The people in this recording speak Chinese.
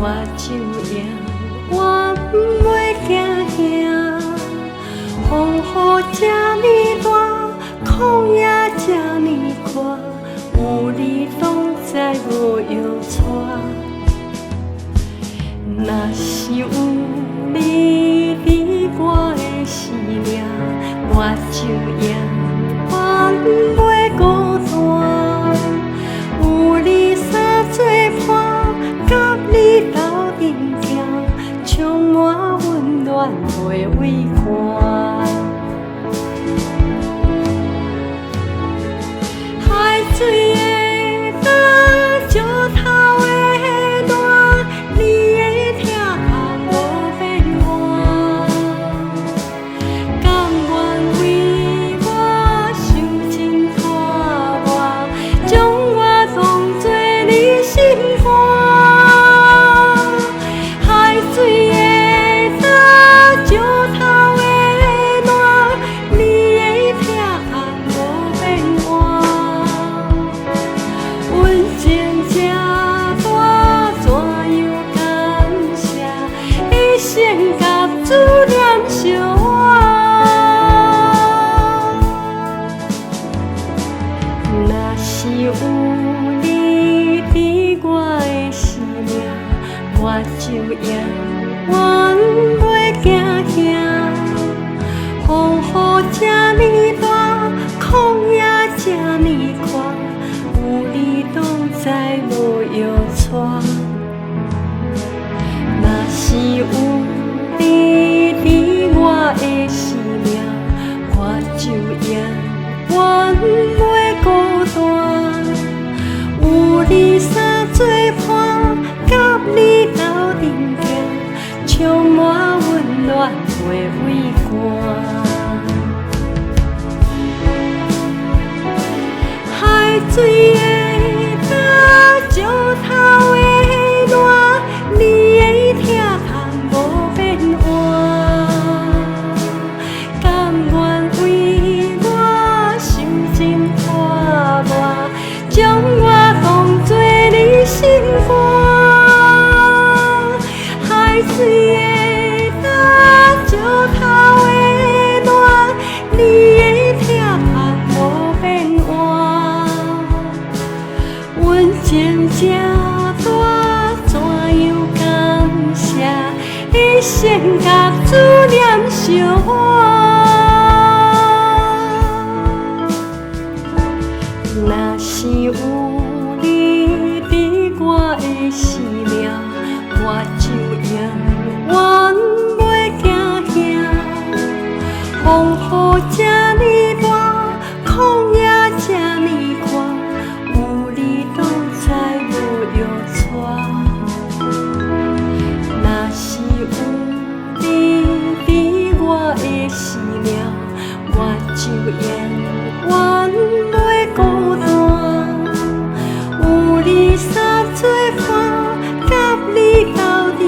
我就赢，我不袂惊惊。风雨这呢大，空也这呢宽，有你拢知无药带。若是有你伫我的生命，我就赢，我不袂孤单。有你相作伴，甲你斗阵行，充满温暖袂畏寒。海水的干，石头的烂，你的疼痛无变换。甘愿为我受尽拖磨，将我当作你心肝。海水的干，石头的烂，你的疼痛无变换。阮情这大，怎样感谢？一生甲思念相换。若是有你伫我的生命，我就赢，我不袂惊惊。风雨这呢大，空也这呢宽，有你拢知无药带。若是有你伫我的生命，我就赢，我不袂孤单。有你相作伴，甲你斗阵行，充满温暖袂畏寒。海水的干，石头的烂，你的疼痛无变换。甘愿为我受尽拖磨，将我当作你心肝。海水的干，石头的烂，你的疼痛无变换。阮情这大，怎样感谢？一生甲思念相换。若是有你伫我的生命，我就赢，我不袂惊惊。风雨这呢大，空也这呢宽，有你拢知无药带。若是有你伫我的生命，我就赢，我不袂孤单。有你相作伴，甲你斗阵